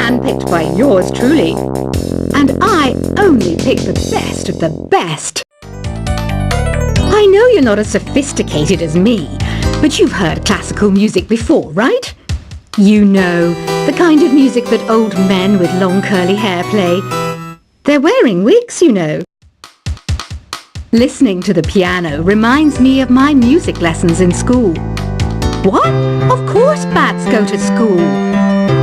handpicked by yours truly. And I only pick the best of the best. I know you're not as sophisticated as me, but you've heard classical music before, right? You know, the kind of music that old men with long curly hair play. They're wearing wigs, you know. Listening to the piano reminds me of my music lessons in school. What? Of course bats go to school.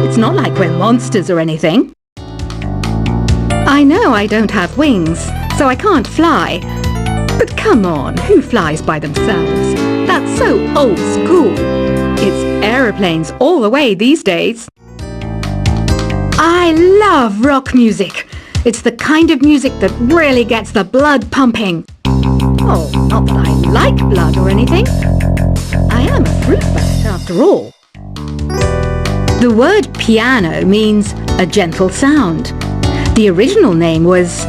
It's not like we're monsters or anything. I know I don't have wings, so I can't fly. But come on, who flies by themselves? That's so old school. It's aeroplanes all the way these days. I love rock music. It's the kind of music that really gets the blood pumping. Oh, not that I like blood or anything. I am a fruit bat after all. The word piano means a gentle sound. The original name was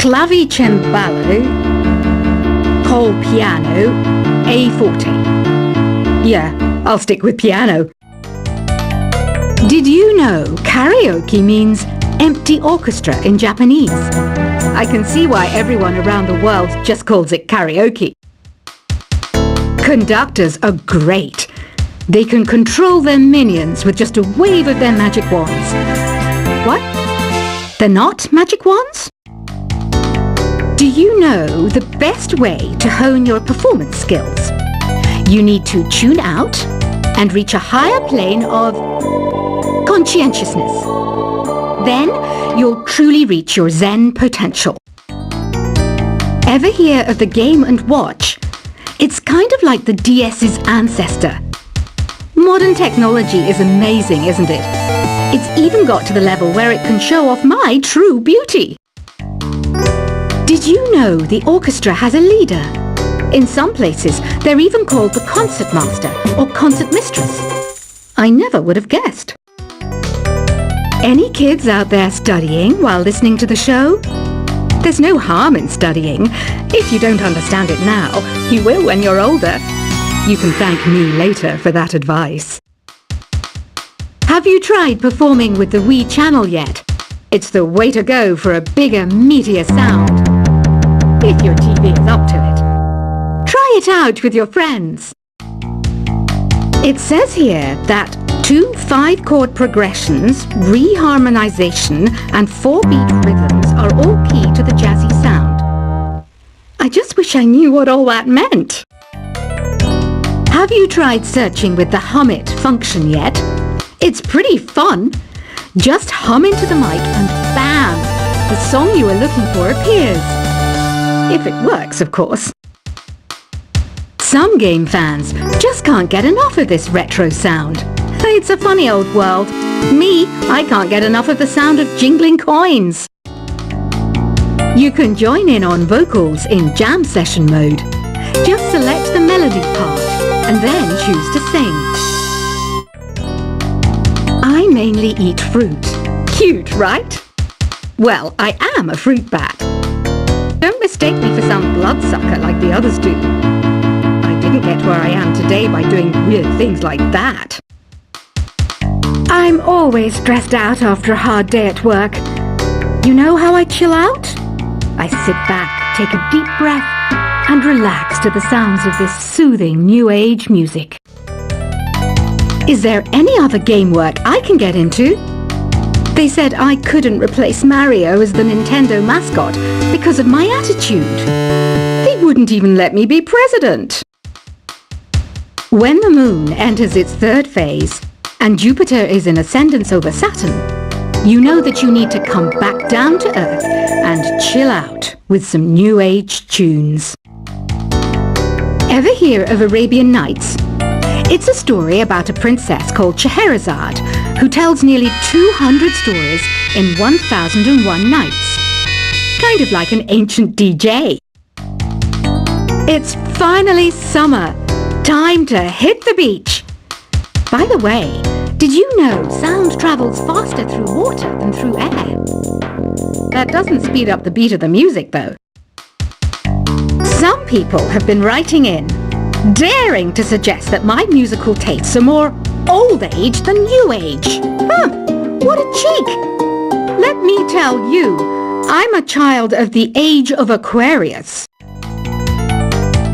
clavicembalo col piano a forte. Yeah, I'll stick with piano. Did you know karaoke means empty orchestra in Japanese? I can see why everyone around the world just calls it karaoke. Conductors are great. They can control their minions with just a wave of their magic wands. What? They're not magic wands? Do you know the best way to hone your performance skills? You need to tune out and reach a higher plane of conscientiousness. Then you'll truly reach your Zen potential. Ever hear of the Game & Watch? It's kind of like the DS's ancestor. Modern technology is amazing, isn't it? It's even got to the level where it can show off my true beauty. Did you know the orchestra has a leader? In some places, they're even called the concert master or concert mistress. I never would have guessed. Any kids out there studying while listening to the show? There's no harm in studying. If you don't understand it now, you will when you're older. You can thank me later for that advice. Have you tried performing with the Wii channel yet? It's the way to go for a bigger, meatier sound. If your TV is up to it. Try it out with your friends. It says here that 2 5-chord progressions, reharmonization, and 4-beat rhythms are all key to the jazzy sound. I just wish I knew what all that meant. Have you tried searching with the Hum It function yet? It's pretty fun. Just hum into the mic and bam! The song you were looking for appears. If it works, of course. Some game fans just can't get enough of this retro sound. It's a funny old world. Me, I can't get enough of the sound of jingling coins. You can join in on vocals in jam session mode. Just select the melody part and then choose to sing. I mainly eat fruit. Cute, right? Well, I am a fruit bat. Don't mistake me for some bloodsucker like the others do. I didn't get where I am today by doing weird things like that. I'm always stressed out after a hard day at work. You know how I chill out? I sit back, take a deep breath, and relax to the sounds of this soothing new age music. Is there any other game work I can get into? They said I couldn't replace Mario as the Nintendo mascot because of my attitude. They wouldn't even let me be president. When the moon enters its 3rd phase, and Jupiter is in ascendance over Saturn, you know that you need to come back down to Earth and chill out with some new age tunes. Ever hear of Arabian Nights? It's a story about a princess called Scheherazade who tells nearly 200 stories in 1001 nights. Kind of like an ancient DJ. It's finally summer. Time to hit the beach. By the way, did you know sound travels faster through water than through air? That doesn't speed up the beat of the music, though. Some people have been writing in, daring to suggest that my musical tastes are more old age than new age. Huh. What a cheek! Let me tell you, I'm a child of the age of Aquarius.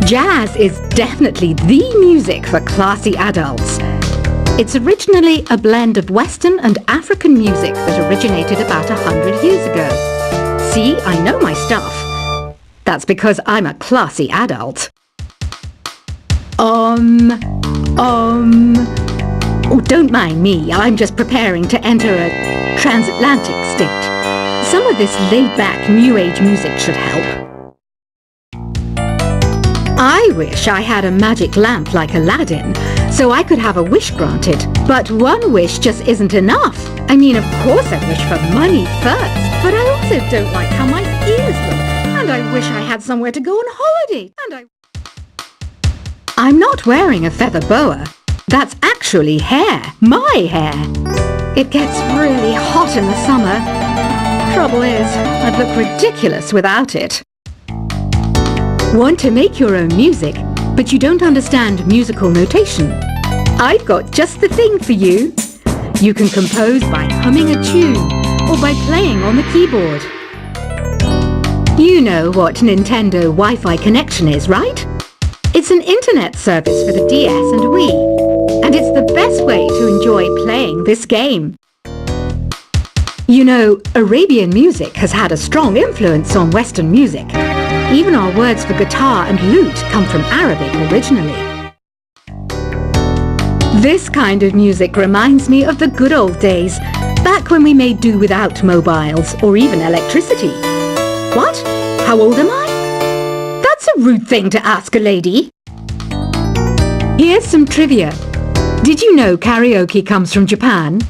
Jazz is definitely the music for classy adults. It's originally a blend of Western and African music that originated about 100 years ago. See, I know my stuff. That's because I'm a classy adult. Oh, don't mind me. I'm just preparing to enter a transatlantic state. Some of this laid-back New Age music should help. I wish I had a magic lamp like Aladdin, so I could have a wish granted. But one wish just isn't enough. I mean, of course I wish for money first, but I also don't like how my ears look, and I wish I had somewhere to go on holiday, I'm not wearing a feather boa. That's actually hair, my hair. It gets really hot in the summer. Trouble is, I'd look ridiculous without it. Want to make your own music, but you don't understand musical notation? I've got just the thing for you. You can compose by humming a tune or by playing on the keyboard. You know what Nintendo Wi-Fi connection is, right? It's an internet service for the DS and Wii, and it's the best way to enjoy playing this game. You know, Arabian music has had a strong influence on Western music. Even our words for guitar and lute come from Arabic originally. This kind of music reminds me of the good old days, back when we made do without mobiles or even electricity. What? How old am I? That's a rude thing to ask a lady. Here's some trivia. Did you know karaoke comes from Japan?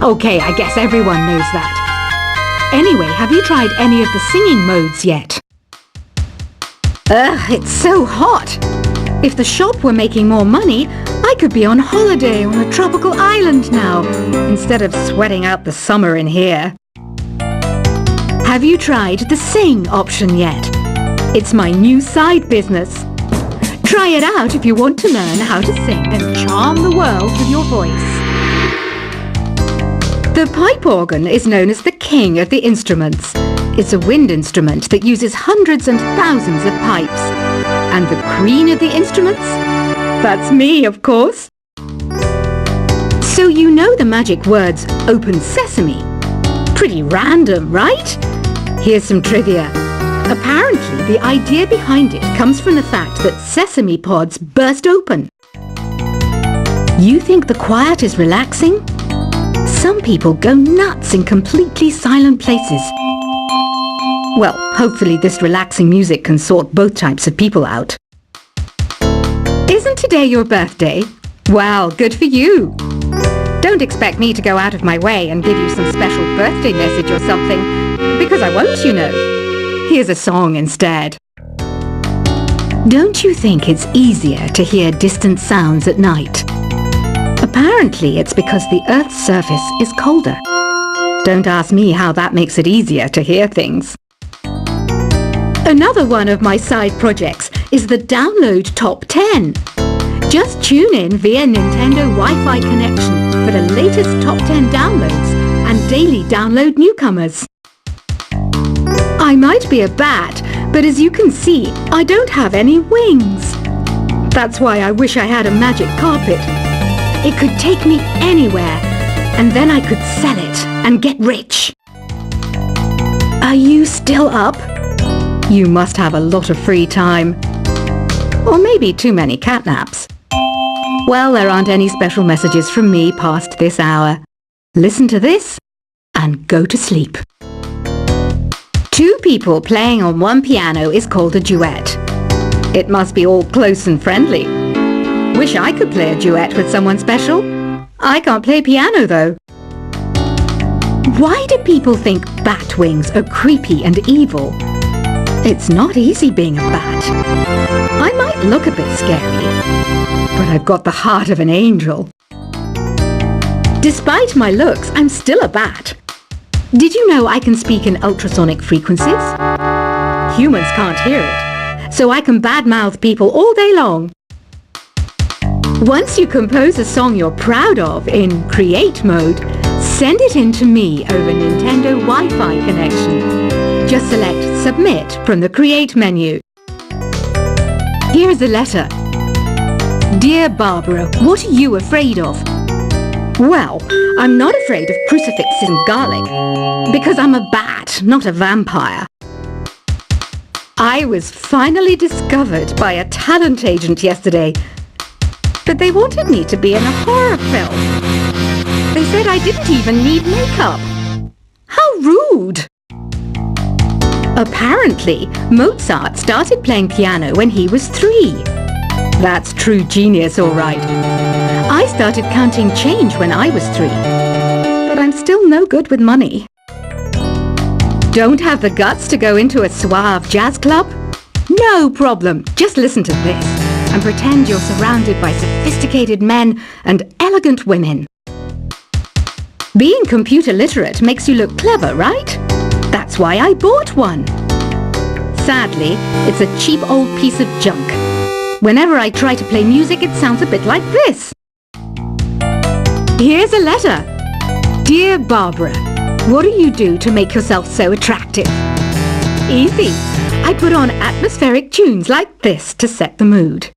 Okay, I guess everyone knows that. Anyway, have you tried any of the singing modes yet? Ugh, it's so hot. If the shop were making more money, I could be on holiday on a tropical island now, instead of sweating out the summer in here. Have you tried the sing option yet? It's my new side business. Try it out if you want to learn how to sing and charm the world with your voice. The pipe organ is known as the king of the instruments. It's a wind instrument that uses hundreds and thousands of pipes. And the queen of the instruments? That's me, of course. So you know the magic words "open sesame." Pretty random, right? Here's some trivia. Apparently, the idea behind it comes from the fact that sesame pods burst open. You think the quiet is relaxing? Some people go nuts in completely silent places. Well, hopefully this relaxing music can sort both types of people out. Isn't today your birthday? Well, good for you. Don't expect me to go out of my way and give you some special birthday message or something, because I won't, you know. Here's a song instead. Don't you think it's easier to hear distant sounds at night? Apparently it's because the Earth's surface is colder. Don't ask me how that makes it easier to hear things. Another one of my side projects is the Download Top 10. Just tune in via Nintendo Wi-Fi connection for the latest top 10 downloads and daily download newcomers. I might be a bat, but as you can see, I don't have any wings. That's why I wish I had a magic carpet. It could take me anywhere, and then I could sell it and get rich. Are you still up? You must have a lot of free time. Or maybe too many catnaps. Well, there aren't any special messages from me past this hour. Listen to this and go to sleep. Two people playing on one piano is called a duet. It must be all close and friendly. Wish I could play a duet with someone special. I can't play piano though. Why do people think bat wings are creepy and evil? It's not easy being a bat. I might look a bit scary, but I've got the heart of an angel. Despite my looks, I'm still a bat. Did you know I can speak in ultrasonic frequencies? Humans can't hear it, so I can badmouth people all day long. Once you compose a song you're proud of in create mode, Send it in to me over Nintendo Wi-Fi connection. Just select Submit from the Create menu. Here is a letter. Dear Barbara, what are you afraid of? Well, I'm not afraid of crucifixes and garlic, because I'm a bat, not a vampire. I was finally discovered by a talent agent yesterday, but they wanted me to be in a horror film. They said I didn't even need makeup. How rude! Apparently, Mozart started playing piano when he was 3. That's true genius, all right. I started counting change when I was 3, but I'm still no good with money. Don't have the guts to go into a suave jazz club? No problem, just listen to this and pretend you're surrounded by sophisticated men and elegant women. Being computer literate makes you look clever, right? That's why I bought one. Sadly, it's a cheap old piece of junk. Whenever I try to play music, it sounds a bit like this. Here's a letter. Dear Barbara, what do you do to make yourself so attractive? Easy. I put on atmospheric tunes like this to set the mood.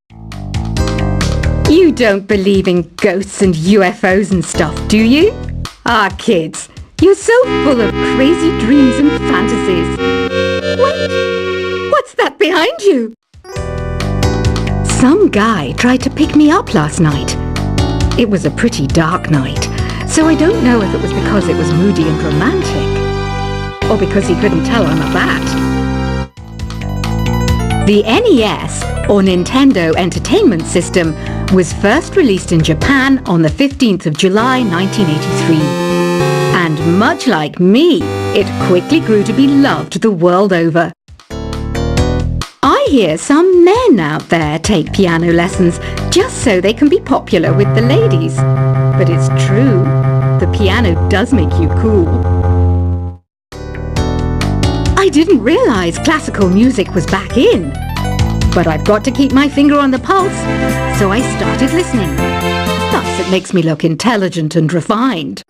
You don't believe in ghosts and UFOs and stuff, do you? Ah, kids, you're so full of crazy dreams and fantasies. Wait, what's that behind you? Some guy tried to pick me up last night. It was a pretty dark night, so I don't know if it was because it was moody and romantic, or because he couldn't tell I'm a bat. The NES, or Nintendo Entertainment System, was first released in Japan on the 15th of July 1983. And much like me, it quickly grew to be loved the world over. I hear some men out there take piano lessons just so they can be popular with the ladies. But it's true, the piano does make you cool. I didn't realize classical music was back in. But I've got to keep my finger on the pulse, so I started listening. Thus, it makes me look intelligent and refined.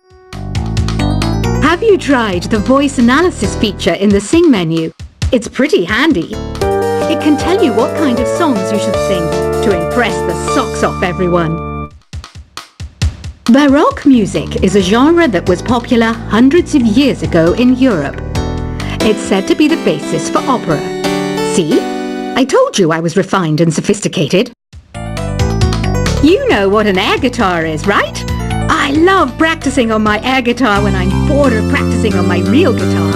Have you tried the voice analysis feature in the Sing menu? It's pretty handy. It can tell you what kind of songs you should sing to impress the socks off everyone. Baroque music is a genre that was popular hundreds of years ago in Europe. It's said to be the basis for opera. See? I told you I was refined and sophisticated. You know what an air guitar is, right? I love practicing on my air guitar when I'm bored of practicing on my real guitar.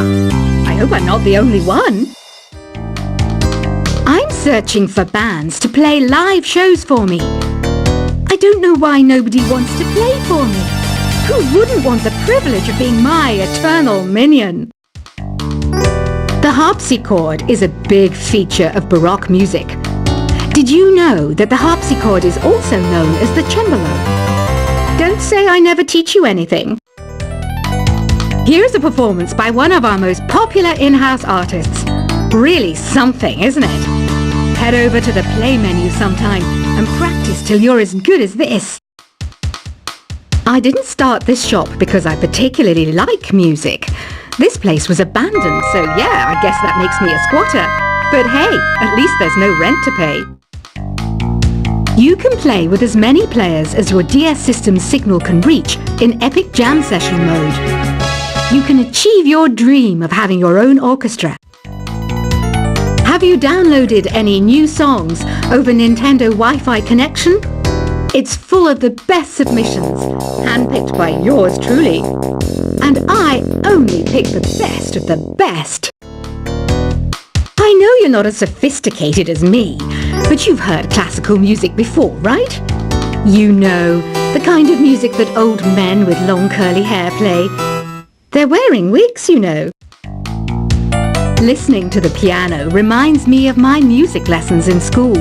I hope I'm not the only one. I'm searching for bands to play live shows for me. I don't know why nobody wants to play for me. Who wouldn't want the privilege of being my eternal minion? The harpsichord is a big feature of Baroque music. Did you know that the harpsichord is also known as the cembalo? Don't say I never teach you anything. Here's a performance by one of our most popular in-house artists. Really something, isn't it? Head over to the play menu sometime and practice till you're as good as this. I didn't start this shop because I particularly like music. This place was abandoned, so yeah, I guess that makes me a squatter. But hey, at least there's no rent to pay. You can play with as many players as your DS system's signal can reach in Epic Jam Session mode. You can achieve your dream of having your own orchestra. Have you downloaded any new songs over Nintendo Wi-Fi connection? It's full of the best submissions, handpicked by yours truly. And I only pick the best of the best. I know you're not as sophisticated as me, but you've heard classical music before, right? You know, the kind of music that old men with long curly hair play. They're wearing wigs, you know. Listening to the piano reminds me of my music lessons in school.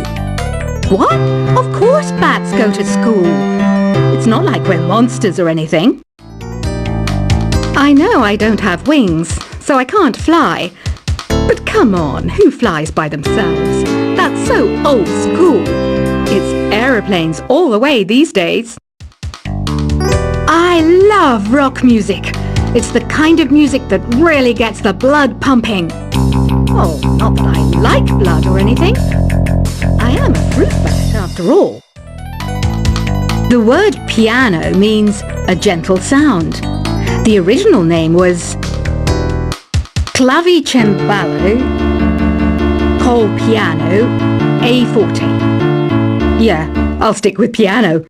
What? Of course bats go to school. It's not like we're monsters or anything. I know I don't have wings, so I can't fly. But come on, who flies by themselves? That's so old school. It's aeroplanes all the way these days. I love rock music. It's the kind of music that really gets the blood pumping. Oh, not that I like blood or anything. I am a fruit bat after all. The word piano means a gentle sound. The original name was clavicembalo col piano a forte. Yeah, I'll stick with piano.